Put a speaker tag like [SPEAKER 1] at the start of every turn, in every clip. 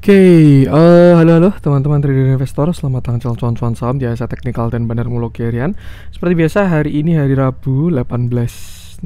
[SPEAKER 1] Halo teman-teman trader investor, selamat datang di cuan saham di Asa Teknikal dan Bandar Muloki Harian. Seperti biasa hari ini hari Rabu 18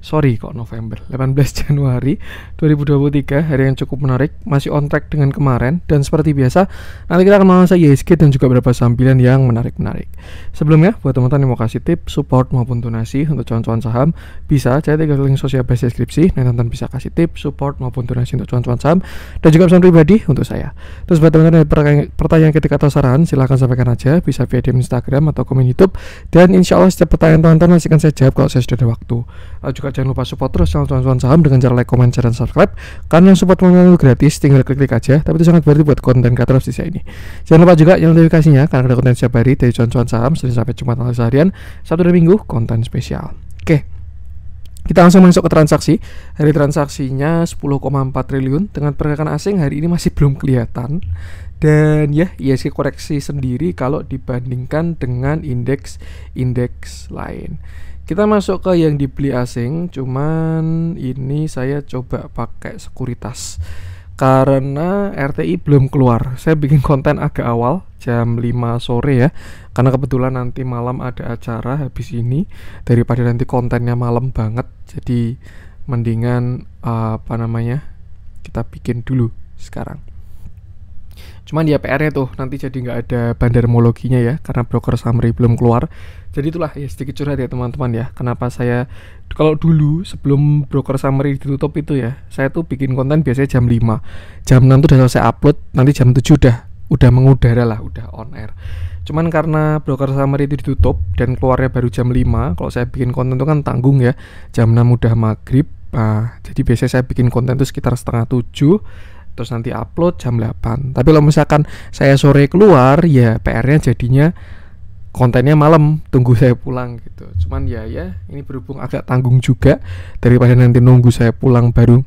[SPEAKER 1] Januari 2023, hari yang cukup menarik, masih on track dengan kemarin. Dan seperti biasa, nanti kita akan menganalisa IHSG dan juga beberapa saham pilihan yang menarik-menarik. Sebelumnya, buat teman-teman yang mau kasih tip, support maupun donasi untuk cuan-cuan saham, bisa cek tiga link sosial base deskripsi. Nah, teman-teman bisa kasih tip, support maupun donasi untuk cuan-cuan saham dan juga pesan pribadi untuk saya. Terus buat teman-teman yang pertanyaan ketika atau saran, silahkan sampaikan aja, bisa via DM Instagram atau komen YouTube. Dan insya Allah setiap pertanyaan teman-teman masih akan saya jawab kalau saya sudah ada waktu. Juga jangan lupa support terus channel cuan saham dengan cara like, comment, share, dan subscribe. Karena support channel gratis, tinggal klik aja. Tapi itu sangat berarti buat konten kreator di saya ini. Jangan lupa juga yang notifikasinya, karena ada konten setiap hari dari cuan saham, Senin sampai Jumat analisa harian, Sabtu dan Minggu konten spesial. Oke, kita langsung masuk ke transaksi. Hari transaksinya 10,4 triliun dengan pergerakan asing hari ini masih belum kelihatan. Dan ya, IHSG koreksi sendiri kalau dibandingkan dengan indeks lain. Kita masuk ke yang dibeli asing, cuman ini saya coba pakai sekuritas karena RTI belum keluar. Saya bikin konten agak awal, jam 5 sore ya, karena kebetulan nanti malam ada acara habis ini. Daripada nanti kontennya malam banget, jadi mendingan kita bikin dulu sekarang. Cuman ya PR-nya tuh nanti jadi nggak ada bandarmologinya ya, karena broker summary belum keluar. Jadi itulah ya sedikit curhat ya teman-teman ya, kenapa saya kalau dulu sebelum broker summary ditutup itu ya, saya tuh bikin konten biasanya jam 5, jam 6 tuh udah selesai upload, nanti jam 7 udah mengudara lah, udah on air. Cuman karena broker summary itu ditutup dan keluarnya baru jam 5, kalau saya bikin konten itu kan tanggung ya, jam 6 udah maghrib. Jadi biasanya saya bikin konten itu sekitar setengah 7, terus nanti upload jam 8. Tapi kalau misalkan saya sore keluar, ya PR-nya jadinya kontennya malam, tunggu saya pulang gitu. Cuman ya ini berhubung agak tanggung juga, daripada nanti nunggu saya pulang baru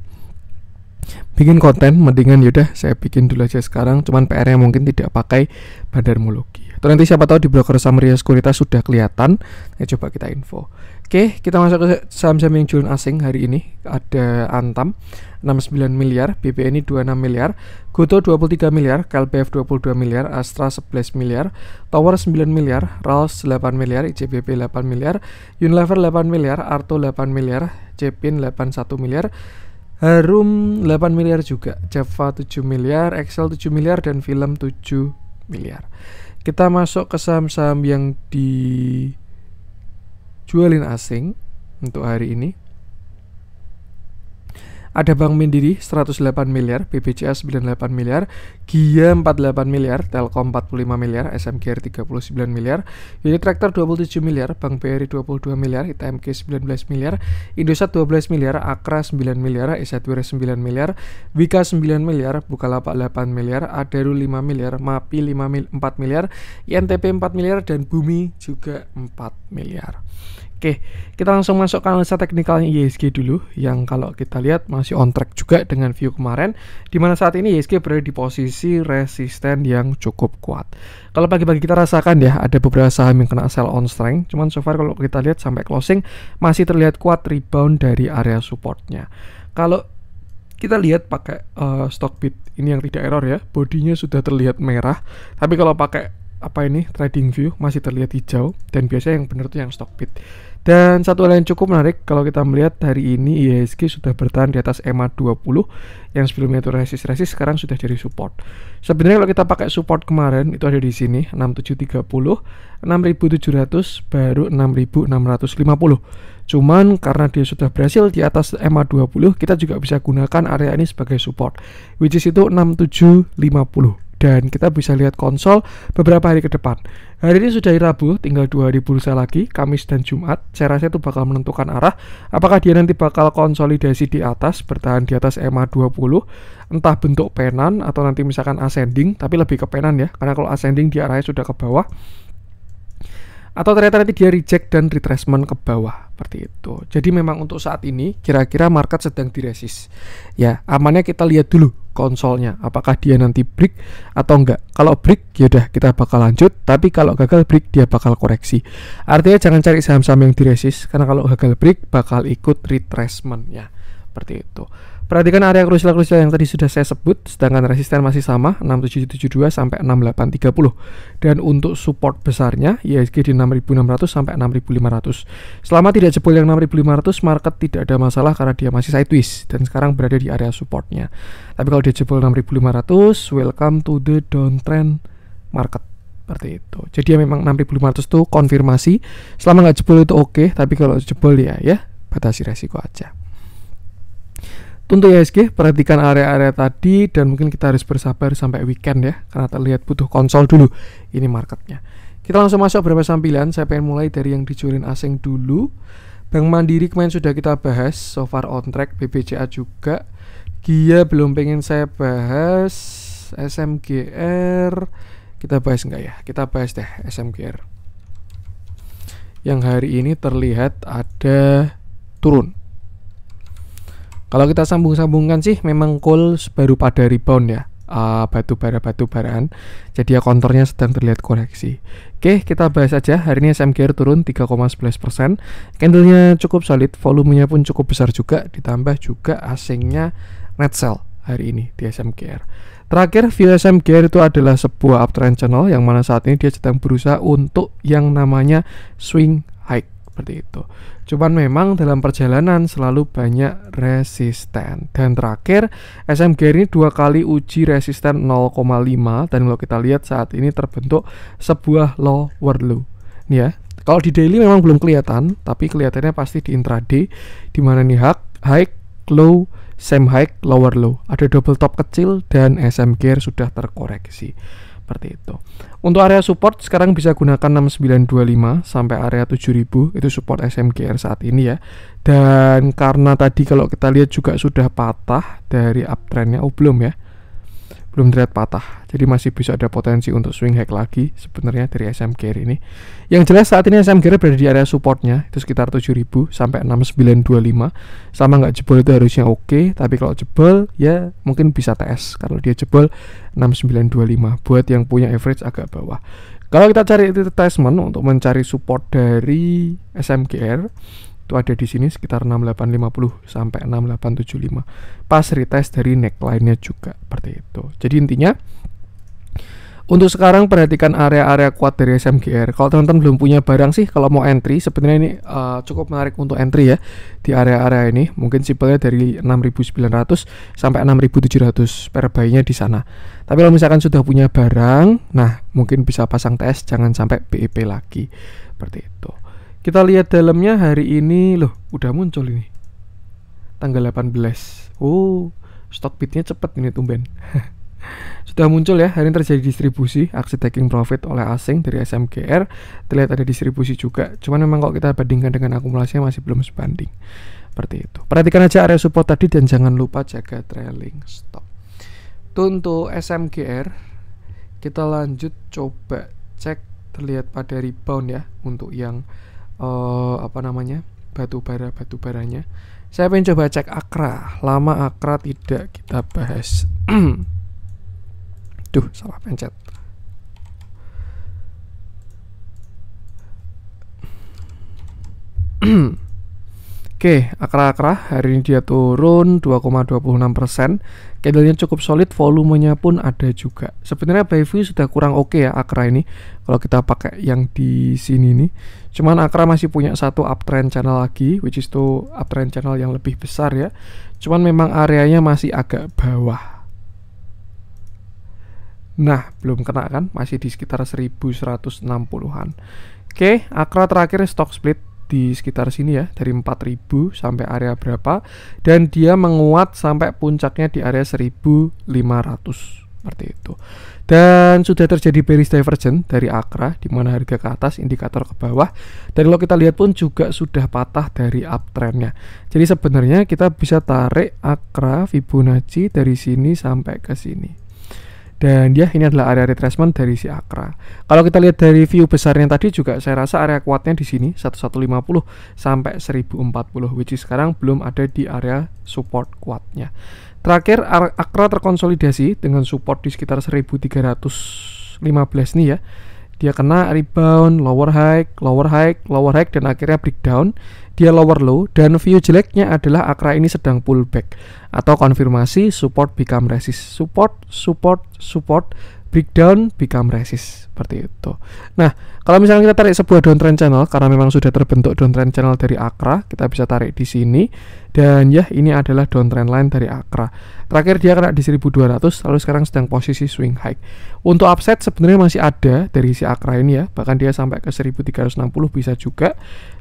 [SPEAKER 1] bikin konten, mendingan yaudah saya bikin dulu aja sekarang. Cuman PR-nya mungkin tidak pakai bandarmologi. Atau nanti siapa tahu di broker summary sekuritas sudah kelihatan. Coba kita info. Oke, kita masuk ke saham-saham yang jualan asing hari ini. Ada Antam 69 miliar, BPNI 26 miliar, Goto 23 miliar, KLPF 22 miliar, Astra 11 miliar, Tower 9 miliar, Rals 8 miliar, ICBP 8 miliar, Unilever 8 miliar, Arto 8 miliar, Cepin 81 miliar, Harum 8 miliar juga, Java 7 miliar, Excel 7 miliar, dan Film 7 miliar. Kita masuk ke saham-saham yang dijualin asing untuk hari ini. Ada Bank Mandiri 108 miliar, BBCA 98 miliar, Gia 48 miliar, Telkom 45 miliar, SMGR 39 miliar, Unit Tractor 27 miliar, Bank BRI 22 miliar, ITMG 19 miliar, Indosat 12 miliar, Akra 9 miliar, Esadware 9 miliar, Wika 9 miliar, Bukalapak 8 miliar, Adaru 5 miliar, MAPI 4 miliar, INTP 4 miliar, dan Bumi juga 4 miliar. Oke, kita langsung masuk ke analisa teknikalnya IHSG dulu, yang kalau kita lihat masih on track juga dengan view kemarin, dimana saat ini IHSG berada di posisi resisten yang cukup kuat. Kalau pagi-pagi kita rasakan ya, ada beberapa saham yang kena sell on strength, cuman so far kalau kita lihat sampai closing masih terlihat kuat rebound dari area supportnya. Kalau kita lihat pakai Stockbit ini yang tidak error ya, bodinya sudah terlihat merah, tapi kalau pakai trading view masih terlihat hijau, dan biasanya yang benar tuh yang Stockbit. Dan satu hal yang cukup menarik, kalau kita melihat hari ini IHSG sudah bertahan di atas EMA 20 yang sebelumnya itu resist, sekarang sudah jadi support. Sebenarnya kalau kita pakai support kemarin itu ada di sini 6730, 6700, baru 6650. Cuman karena dia sudah berhasil di atas EMA 20, kita juga bisa gunakan area ini sebagai support, which is itu 6750. Dan kita bisa lihat konsol beberapa hari ke depan. Hari ini sudah hari Rabu, tinggal 2 hari bursa lagi, Kamis dan Jumat. Saya rasa itu bakal menentukan arah. Apakah dia nanti bakal konsolidasi di atas, bertahan di atas EMA 20, entah bentuk penan atau nanti misalkan ascending, tapi lebih ke penan ya, karena kalau ascending dia arahnya sudah ke bawah. Atau ternyata nanti dia reject dan retracement ke bawah, seperti itu. Jadi memang untuk saat ini kira-kira market sedang diresist. Ya, amannya kita lihat dulu konsolnya, apakah dia nanti break atau enggak. Kalau break ya udah kita bakal lanjut, tapi kalau gagal break dia bakal koreksi. Artinya jangan cari saham-saham yang diresist, karena kalau gagal break bakal ikut retracement ya. Seperti itu. Perhatikan area krusial-krusial yang tadi sudah saya sebut, sedangkan resisten masih sama 6772 sampai 6830. Dan untuk support besarnya IHSG di 6600 sampai 6500. Selama tidak jebol yang 6500, market tidak ada masalah karena dia masih sideways dan sekarang berada di area supportnya. Tapi kalau dia jebol 6500, welcome to the downtrend market. Seperti itu. Jadi ya memang 6500 itu konfirmasi. Selama nggak jebol itu oke, tapi kalau jebol ya batasi resiko aja. Untuk IHSG, perhatikan area-area tadi dan mungkin kita harus bersabar sampai weekend ya, karena terlihat butuh konsol dulu ini marketnya. Kita langsung masuk beberapa sambilan. Saya pengen mulai dari yang dijualin asing dulu. Bank Mandiri kemarin sudah kita bahas, so far on track. BBCA juga. Gia belum pengen saya bahas. SMGR kita bahas enggak ya? Kita bahas deh SMGR. Yang hari ini terlihat ada turun. Kalau kita sambung-sambungkan sih memang coal baru pada rebound ya. Batu-baraan. Jadi ya konturnya sedang terlihat koreksi. Oke, kita bahas aja. Hari ini SMGR turun 3,11%. Candlenya cukup solid, volumenya pun cukup besar juga, ditambah juga asingnya net sell hari ini di SMGR. Terakhir, view SMGR itu adalah sebuah uptrend channel yang mana saat ini dia sedang berusaha untuk yang namanya swing high seperti itu. Cuman memang dalam perjalanan selalu banyak resisten. Dan terakhir, SMGR ini 2 kali uji resisten 0,5 dan kalau kita lihat saat ini terbentuk sebuah lower low. Nih ya. Kalau di daily memang belum kelihatan, tapi kelihatannya pasti di intraday di mana nih high, low, same high, lower low. Ada double top kecil dan SMGR sudah terkoreksi. Seperti itu. Untuk area support sekarang bisa gunakan 6925 sampai area 7000, itu support SMGR saat ini ya. Dan karena tadi kalau kita lihat juga sudah patah dari uptrendnya, belum ya. Belum terlihat patah. Jadi masih bisa ada potensi untuk swing high lagi sebenarnya dari SMGR ini. Yang jelas saat ini SMGR berada di area supportnya itu sekitar 7000 sampai 6925. Selama nggak jebol itu harusnya oke, tapi kalau jebol ya mungkin bisa TS kalau dia jebol 6925 buat yang punya average agak bawah. Kalau kita cari retracement untuk mencari support dari SMGR itu ada di sini sekitar 6850 sampai 6875. Pas retest dari neckline-nya juga seperti itu. Jadi intinya untuk sekarang perhatikan area-area kuat dari SMGR. Kalau teman-teman belum punya barang sih, kalau mau entry sebenarnya ini cukup menarik untuk entry ya di area-area ini. Mungkin simpelnya dari 6900 sampai 6700 per buy-nya di sana. Tapi kalau misalkan sudah punya barang, nah mungkin bisa pasang TS, jangan sampai BEP lagi. Seperti itu. Kita lihat dalamnya hari ini, loh udah muncul ini tanggal 18. Oh, stock bidnya cepet ini tumben. Sudah muncul ya, hari ini terjadi distribusi aksi taking profit oleh asing dari SMGR. Terlihat ada distribusi juga, cuman memang kalau kita bandingkan dengan akumulasinya masih belum sebanding. Seperti itu. Perhatikan aja area support tadi dan jangan lupa jaga trailing stop. Itu untuk SMGR. Kita lanjut coba cek, terlihat pada rebound ya untuk yang batu-baranya. Saya pengen coba cek Akra. Lama Akra tidak kita bahas. Duh, salah pencet. Oke, Akra hari ini dia turun 2,26%. Candlenya cukup solid, volumenya pun ada juga. Sebenarnya by view sudah kurang oke ya Akra ini kalau kita pakai yang di sini nih. Cuman Akra masih punya satu uptrend channel lagi, which is to uptrend channel yang lebih besar ya. Cuman memang areanya masih agak bawah. Nah, belum kena kan? Masih di sekitar 1160-an. Oke, Akra terakhir stock split di sekitar sini ya, dari 4000 sampai area berapa, dan dia menguat sampai puncaknya di area 1500 seperti itu. Dan sudah terjadi bearish divergence dari Akra di mana harga ke atas, indikator ke bawah. Dan kalau kita lihat pun juga sudah patah dari uptrendnya. Jadi sebenarnya kita bisa tarik Akra Fibonacci dari sini sampai ke sini. Dan dia ini adalah area retracement dari si Akra. Kalau kita lihat dari view besarnya tadi juga saya rasa area kuatnya di sini 1150 sampai 1040, which is sekarang belum ada di area support kuatnya. Terakhir Akra terkonsolidasi dengan support di sekitar 1315 nih ya. dia kena rebound, lower high, lower high, lower high, dan akhirnya breakdown. Dia lower low, dan view jeleknya adalah Akra ini sedang pullback atau konfirmasi support become resist, support, support, support, breakdown become resist, seperti itu. Nah, kalau misalnya kita tarik sebuah downtrend channel, karena memang sudah terbentuk downtrend channel dari Akra, kita bisa tarik di sini. Dan ya, ini adalah downtrend line dari Akra. Terakhir dia kena di 1200, lalu sekarang sedang posisi swing high. Untuk upside sebenarnya masih ada dari si Akra ini ya, bahkan dia sampai ke 1360 bisa juga.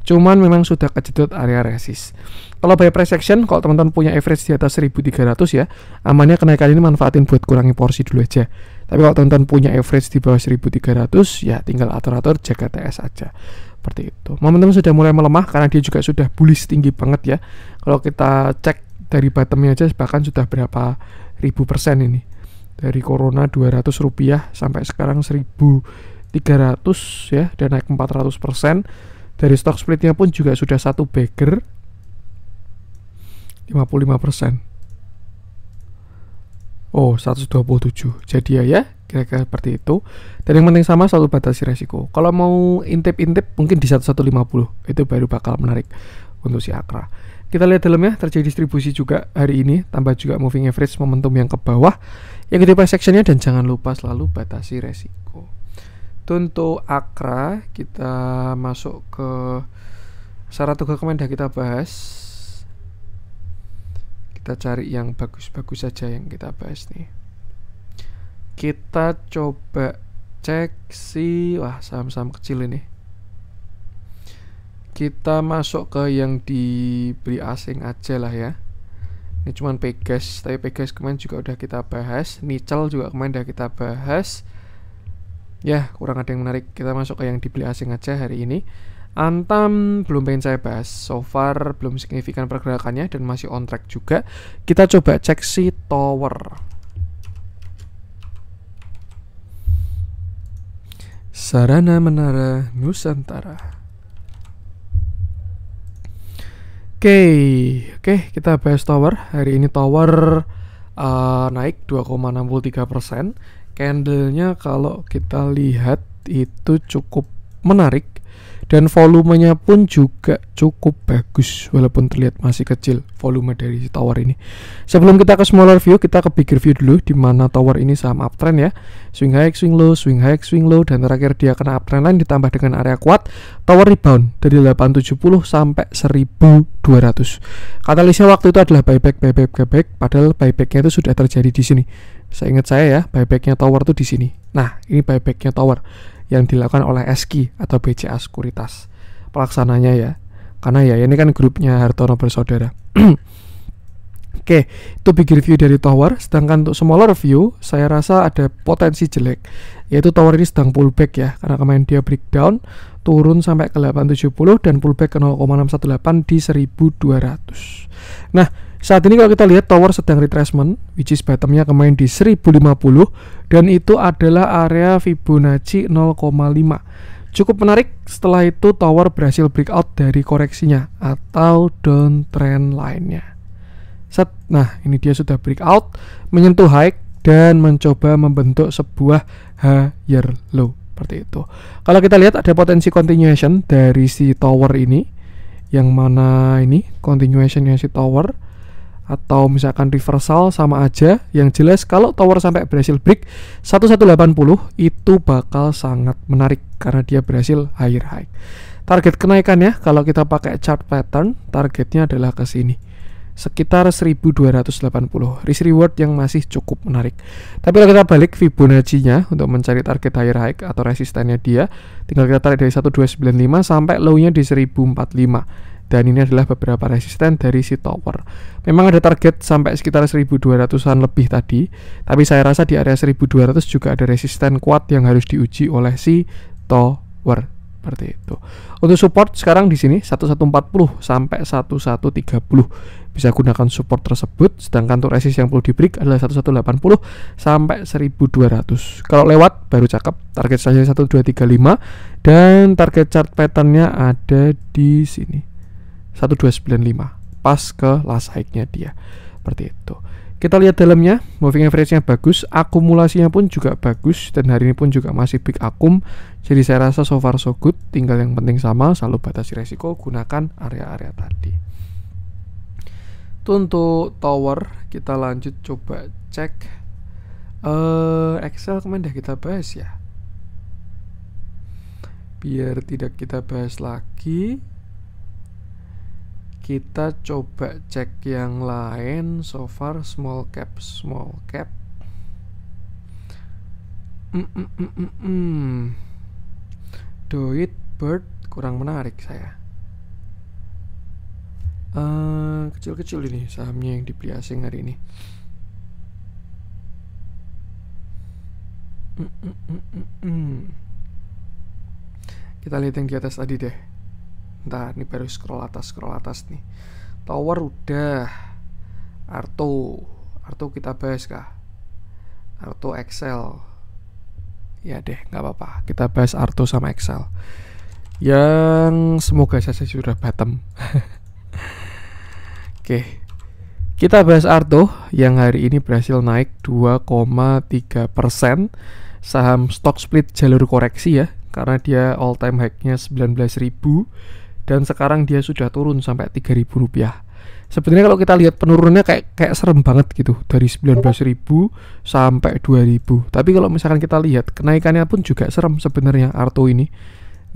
[SPEAKER 1] Cuman memang sudah kejedot area resist. Kalau buy price action, kalau teman-teman punya average di atas 1300 ya, amannya kenaikan ini manfaatin buat kurangi porsi dulu aja. Tapi kalau teman-teman punya average di bawah 1300, ya tinggal atur-atur jaga TS aja. Seperti itu. Momentum sudah mulai melemah karena dia juga sudah bullish tinggi banget ya. Kalau kita cek dari bottomnya aja bahkan sudah berapa ribu persen ini. Dari Corona 200 rupiah sampai sekarang 1300 ya, dan naik 400%. Dari stock splitnya pun juga sudah satu bagger 55%. Oh, 127. Jadi ya kira-kira seperti itu. Dan yang penting sama, selalu batasi resiko. Kalau mau intip-intip mungkin di 1150 itu baru bakal menarik untuk si Akra. Kita lihat dalamnya terjadi distribusi juga hari ini, tambah juga moving average momentum yang ke bawah. Yang gede price actionnya, dan jangan lupa selalu batasi resiko. Untuk Akra kita masuk ke syarat dokumen dah kita bahas. Kita cari yang bagus-bagus saja yang kita bahas nih. Kita coba cek si saham-saham kecil ini. Kita masuk ke yang dibeli asing aja lah ya. Ini cuman Pegas, tapi Pegas kemarin juga udah kita bahas. Nickel juga kemarin udah kita bahas. Ya, kurang ada yang menarik. Kita masuk ke yang dibeli asing aja hari ini. Antam belum pengen saya bahas. So far belum signifikan pergerakannya dan masih on track juga. Kita coba cek si Tower. Sarana Menara Nusantara. Oke, kita bahas Tower. Hari ini Tower naik 2,63%. Candlenya kalau kita lihat itu cukup menarik, dan volumenya pun juga cukup bagus walaupun terlihat masih kecil volume dari si Tower ini. Sebelum kita ke smaller view, kita ke bigger view dulu, di mana Tower ini saham uptrend ya. Swing high, swing low, swing high, swing low, dan terakhir dia kena uptrend line ditambah dengan area kuat. Tower rebound dari 870 sampai 1200. Katalisnya waktu itu adalah buyback, padahal buybacknya itu sudah terjadi di sini. Seingat saya ya, buybacknya Tower tuh di sini. Nah, ini buybacknya Tower yang dilakukan oleh SQ atau BCA Sekuritas pelaksananya ya, karena ya ini kan grupnya Hartono bersaudara. Oke, itu big review dari Tower. Sedangkan untuk smaller view, saya rasa ada potensi jelek, yaitu Tower ini sedang pullback ya, karena kemarin dia breakdown turun sampai ke 870 dan pullback ke 0,618 di 1200. Nah, saat ini kalau kita lihat Tower sedang retracement, which is bottomnya kemarin di 1050, dan itu adalah area Fibonacci 0,5. Cukup menarik, setelah itu Tower berhasil breakout dari koreksinya atau downtrend line-nya. Nah, ini dia sudah breakout, menyentuh high dan mencoba membentuk sebuah higher low seperti itu. Kalau kita lihat ada potensi continuation dari si Tower ini, yang mana ini continuationnya si Tower, atau misalkan reversal sama aja. Yang jelas kalau Tower sampai berhasil break 1180 itu bakal sangat menarik karena dia berhasil higher high. Target kenaikannya kalau kita pakai chart pattern, targetnya adalah ke sini, sekitar 1280. Risk reward yang masih cukup menarik. Tapi kalau kita balik Fibonacci-nya untuk mencari target higher high atau resistannya dia, tinggal kita tarik dari 1295 sampai low-nya di 1045. Dan ini adalah beberapa resisten dari si Tower. Memang ada target sampai sekitar 1200-an lebih tadi, tapi saya rasa di area 1200 juga ada resisten kuat yang harus diuji oleh si Tower. Seperti itu. Untuk support sekarang di sini 1140 sampai 1130. Bisa gunakan support tersebut, sedangkan untuk resist yang perlu di break adalah 1180 sampai 1200. Kalau lewat baru cakep. Target saya 1235 dan target chart patternnya ada di sini. 1295 pas ke last high-nya dia. Seperti itu. Kita lihat dalamnya, moving average-nya bagus, akumulasinya pun juga bagus, dan hari ini pun juga masih big akum. Jadi saya rasa so far so good. Tinggal yang penting sama, selalu batasi resiko, gunakan area-area tadi. Itu untuk tower. Kita lanjut coba cek Excel kemarin dah kita bahas ya. Biar tidak kita bahas lagi, kita coba cek yang lain. So far small cap. Doit Bird kurang menarik saya. Kecil-kecil ini sahamnya yang dibeli asing hari ini. Kita lihat yang di atas tadi deh. Ntar ini baru scroll atas nih. Tower udah. Arto kita bahas kah? Arto Excel. Ya deh, nggak apa-apa. Kita bahas Arto sama Excel. Yang semoga saja sudah bottom. Oke. Kita bahas Arto yang hari ini berhasil naik 2,3%. Saham stock split jalur koreksi ya, karena dia all time high-nya 19.000 dan sekarang dia sudah turun sampai 3.000 rupiah. Sebenarnya kalau kita lihat penurunannya kayak serem banget gitu, dari 19.000 sampai 2.000. Tapi kalau misalkan kita lihat kenaikannya pun juga serem sebenarnya Arto ini.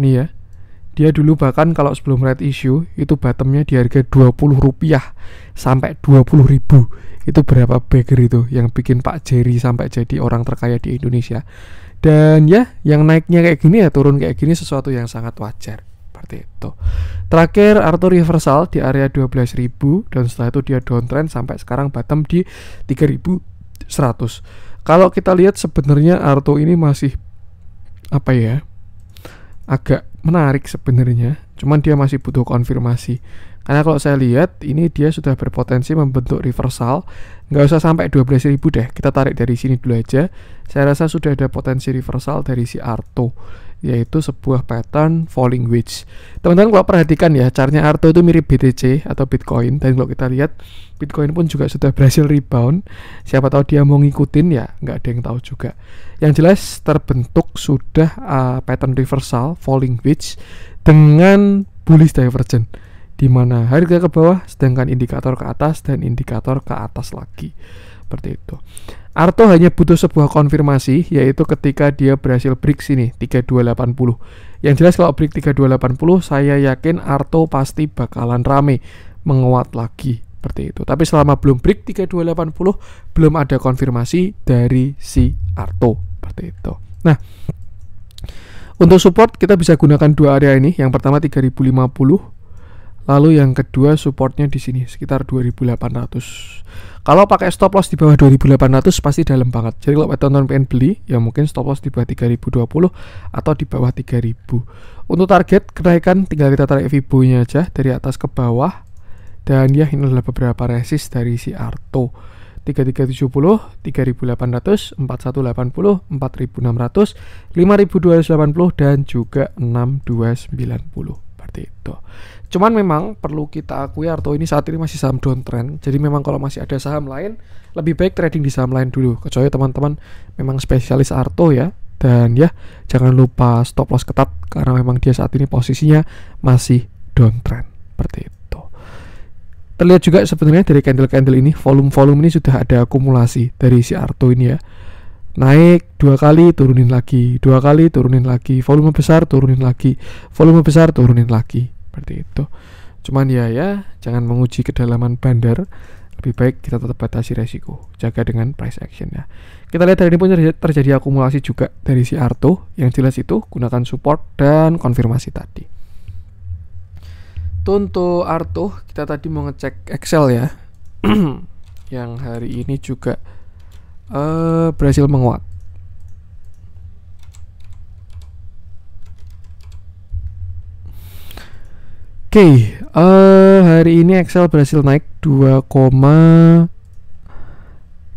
[SPEAKER 1] Nih ya. Dia dulu bahkan kalau sebelum red issue itu bottomnya di harga 20 rupiah sampai 20.000. Itu berapa bagger itu yang bikin Pak Jerry sampai jadi orang terkaya di Indonesia. Dan ya, yang naiknya kayak gini ya turun kayak gini sesuatu yang sangat wajar. Seperti itu. Terakhir Arto reversal di area 12.000 dan setelah itu dia downtrend sampai sekarang bottom di 3.100. Kalau kita lihat sebenarnya Arto ini masih apa ya? Agak menarik sebenarnya, cuman dia masih butuh konfirmasi. Karena kalau saya lihat ini dia sudah berpotensi membentuk reversal. Nggak usah sampai 12.000 deh, kita tarik dari sini dulu aja. Saya rasa sudah ada potensi reversal dari si Arto, yaitu sebuah pattern falling wedge. Teman-teman kalau perhatikan ya, chartnya Arto itu mirip BTC atau Bitcoin. Dan kalau kita lihat Bitcoin pun juga sudah berhasil rebound. Siapa tahu dia mau ngikutin ya, nggak ada yang tahu juga. Yang jelas terbentuk sudah pattern reversal falling wedge dengan bullish divergence, di mana harga ke bawah sedangkan indikator ke atas dan indikator ke atas lagi. Seperti itu. Arto hanya butuh sebuah konfirmasi, yaitu ketika dia berhasil break sini 3280. Yang jelas kalau break 3280 saya yakin Arto pasti bakalan rame menguat lagi. Seperti itu. Tapi selama belum break 3280 belum ada konfirmasi dari si Arto. Seperti itu. Nah, untuk support kita bisa gunakan dua area ini. Yang pertama 3050. Lalu yang kedua supportnya di sini sekitar 2800. Kalau pakai stop loss di bawah 2800 pasti dalam banget. Jadi kalau teman-teman pengen beli, ya mungkin stop loss di bawah 3020 atau di bawah 3000. Untuk target kenaikan tinggal kita tarik Fibo-nya aja dari atas ke bawah. Dan ya ini adalah beberapa resist dari si Arto. 3370, 3800, 4180, 4600, 5280 dan juga 6290. Seperti itu. Cuman memang perlu kita akui Arto ini saat ini masih saham downtrend. Jadi memang kalau masih ada saham lain, lebih baik trading di saham lain dulu. Kecuali teman-teman memang spesialis Arto ya. Dan ya jangan lupa stop loss ketat karena memang dia saat ini posisinya masih downtrend. Seperti itu. Terlihat juga sebenarnya dari candle-candle ini, volume-volume ini sudah ada akumulasi dari si Arto ini ya. Naik 2 kali, turunin lagi, 2 kali, turunin lagi, volume besar, turunin lagi, volume besar, turunin lagi. Seperti itu. Cuman ya jangan menguji kedalaman bandar. Lebih baik kita tetap batasi resiko, jaga dengan price action ya. Kita lihat hari ini pun terjadi akumulasi juga dari si Arto. Yang jelas itu gunakan support dan konfirmasi tadi. Untuk Arto kita tadi mau ngecek Excel ya. Yang hari ini juga berhasil menguat. Hari ini Excel berhasil naik 2,3%.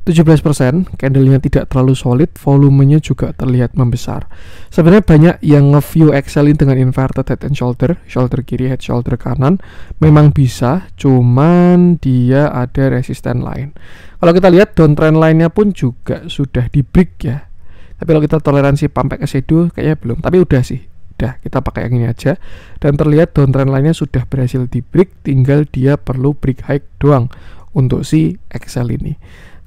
[SPEAKER 1] 17%, candlenya tidak terlalu solid, volumenya juga terlihat membesar. Sebenarnya banyak yang nge-view Excel ini dengan inverted head and shoulder, shoulder kiri, head shoulder kanan. Memang bisa, cuman dia ada resisten lain. Kalau kita lihat downtrend line-nya pun juga sudah di break ya. Tapi kalau kita toleransi pumpback shadow kayaknya belum, tapi udah sih. Udah, kita pakai yang ini aja. Dan terlihat downtrend line-nya sudah berhasil di break, tinggal dia perlu break high doang untuk si Excel ini.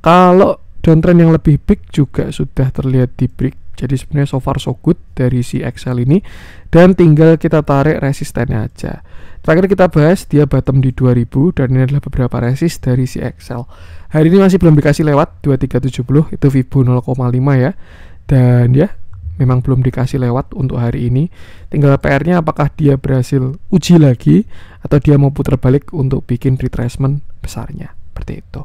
[SPEAKER 1] Kalau downtrend yang lebih big juga sudah terlihat di break. Jadi sebenarnya so far so good dari si Excel ini. Dan tinggal kita tarik resistennya aja. Terakhir kita bahas dia bottom di 2000 dan ini adalah beberapa resist dari si Excel. Hari ini masih belum dikasih lewat 2370, itu Fibo 0,5 ya. Dan ya memang belum dikasih lewat untuk hari ini. Tinggal PR-nya apakah dia berhasil uji lagi atau dia mau putar balik untuk bikin retracement besarnya. Seperti itu.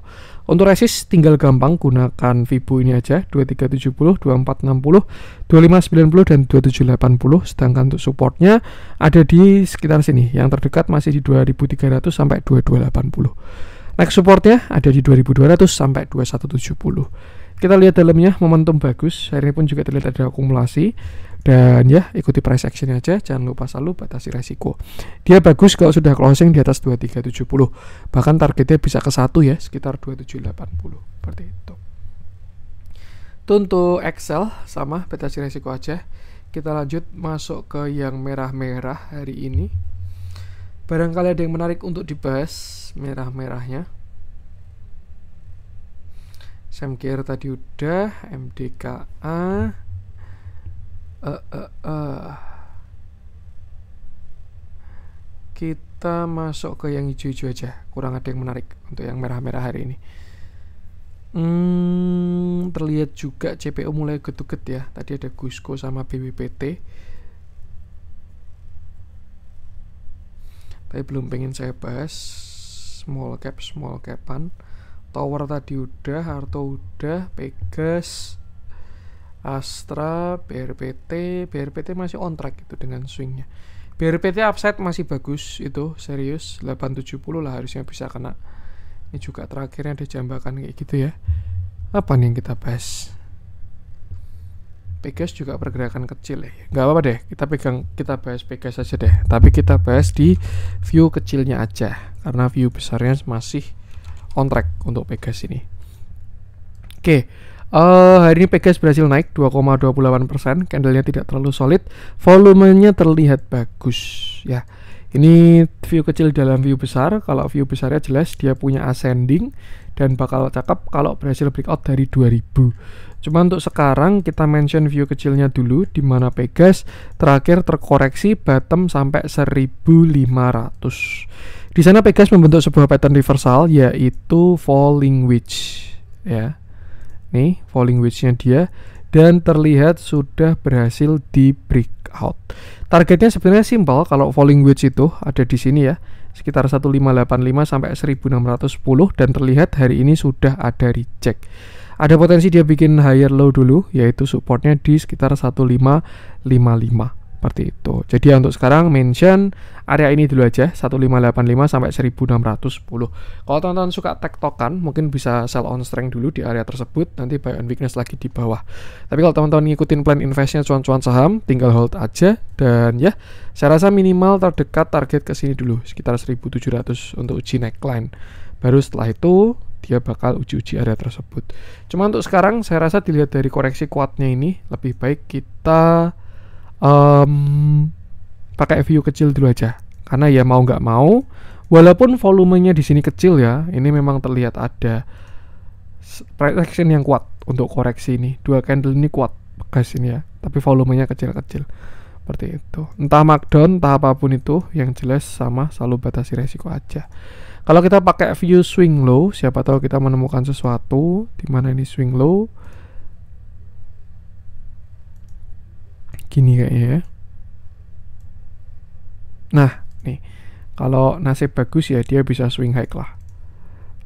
[SPEAKER 1] Untuk resist tinggal gampang gunakan Fibo ini aja 2370, 2460, 2590 dan 2780. Sedangkan untuk supportnya ada di sekitar sini. Yang terdekat masih di 2300 sampai 2280. Next supportnya ada di 2200 sampai 2170. Kita lihat dalamnya momentum bagus. Hari ini pun juga terlihat ada akumulasi. Dan ya ikuti price action aja, jangan lupa selalu batasi resiko. Dia bagus kalau sudah closing di atas 2370. Bahkan targetnya bisa ke 1 ya, sekitar 2780. Seperti itu. Untuk Excel sama batasi resiko aja. Kita lanjut masuk ke yang merah-merah hari ini. Barangkali ada yang menarik untuk dibahas merah-merahnya. Semcare tadi udah, MDKA. Kita masuk ke yang hijau-hijau aja. Kurang ada yang menarik untuk yang merah-merah hari ini. Terlihat juga CPO mulai getuget ya. Tadi ada Gusco sama BBPT. Tapi belum pengen saya bahas. Small capan. Tower tadi udah, Harto udah, Pegas, Astra, BRPT masih on track itu dengan swingnya. BRPT upside masih bagus itu, serius 870 lah harusnya bisa kena. Ini juga terakhirnya ada jambakan kayak gitu ya. Apa nih yang kita bahas? Pegas juga pergerakan kecil ya. Nggak apa-apa deh, kita bahas Pegas aja deh. Tapi kita bahas di view kecilnya aja, karena view besarnya masih on track untuk Pegas ini. Oke. Hari ini Pegas berhasil naik 2,28%, candlenya tidak terlalu solid, volumenya terlihat bagus ya. Ini view kecil dalam view besar. Kalau view besarnya jelas dia punya ascending dan bakal cakep kalau berhasil breakout dari 2000. Cuma untuk sekarang kita mention view kecilnya dulu, di mana Pegas terakhir terkoreksi bottom sampai 1500. Di sana Pegas membentuk sebuah pattern reversal yaitu falling wedge ya. Nih, falling wedge-nya dia dan terlihat sudah berhasil di breakout. Targetnya sebenarnya simpel kalau falling wedge itu ada di sini ya, sekitar 1585 sampai 1610 dan terlihat hari ini sudah ada reject. Ada potensi dia bikin higher low dulu yaitu supportnya di sekitar 1555. Seperti itu. Jadi untuk sekarang mention area ini dulu aja 1585 sampai 1610. Kalau teman-teman suka tektokan mungkin bisa sell on strength dulu di area tersebut, nanti buy on weakness lagi di bawah. Tapi kalau teman-teman ngikutin plan investnya cuan-cuan saham, tinggal hold aja. Dan ya saya rasa minimal terdekat target ke sini dulu sekitar 1700 untuk uji neckline. Baru setelah itu dia bakal uji-uji area tersebut. Cuma untuk sekarang saya rasa dilihat dari koreksi kuatnya ini lebih baik kita pakai view kecil dulu aja, karena ya mau nggak mau walaupun volumenya di sini kecil ya, ini memang terlihat ada price action yang kuat untuk koreksi ini. Dua candle ini kuat guys ini ya, tapi volumenya kecil-kecil seperti itu. Entah markdown entah apapun itu, yang jelas sama selalu batasi resiko aja. Kalau kita pakai view swing low, siapa tahu kita menemukan sesuatu di mana ini swing low. Gini kayaknya ya. Nah, nih. Kalau nasib bagus ya dia bisa swing high lah.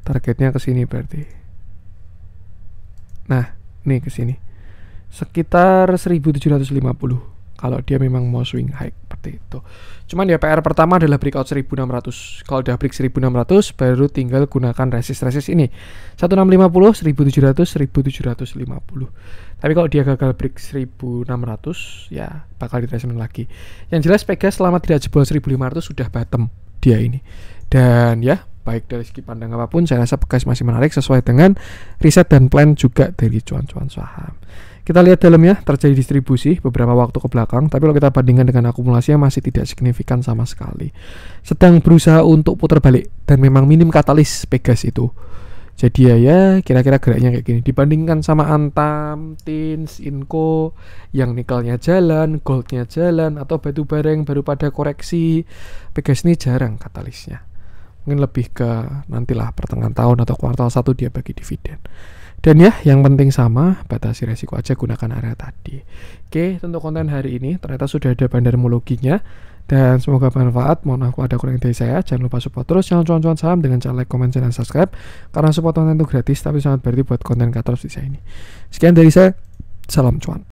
[SPEAKER 1] Targetnya ke sini berarti. Nah, nih ke sini. Sekitar 1750 kalau dia memang mau swing high. seperti itu. Cuman ya PR pertama adalah breakout 1600. Kalau udah break 1600 baru tinggal gunakan resist ini 1650, 1700, 1750. Tapi kalau dia gagal break 1600 ya bakal di retracement lagi. Yang jelas Pegas selama tidak jebol 1500 sudah bottom dia ini. Dan ya baik dari segi pandang apapun saya rasa Pegas masih menarik sesuai dengan riset dan plan juga dari cuan-cuan saham. Kita lihat dalamnya terjadi distribusi beberapa waktu ke belakang, tapi kalau kita bandingkan dengan akumulasinya masih tidak signifikan sama sekali. Sedang berusaha untuk putar balik dan memang minim katalis Pegas itu. Jadi ya kira-kira geraknya kayak gini. Dibandingkan sama Antam, Tins, Inco yang nikelnya jalan, goldnya jalan, atau batu bara yang baru pada koreksi, Pegas ini jarang katalisnya. Mungkin lebih ke nantilah pertengahan tahun atau kuartal 1 dia bagi dividen. Dan ya yang penting sama, batasi resiko aja, gunakan area tadi. Oke, untuk konten hari ini ternyata sudah ada bandarmologinya. Dan semoga bermanfaat. Mohon maaf ada kurang dari saya. Jangan lupa support terus channel cuan-cuan saham dengan cara like, comment, dan subscribe. Karena support konten itu gratis tapi sangat berarti buat konten kreator seperti saya ini. Sekian dari saya. Salam cuan.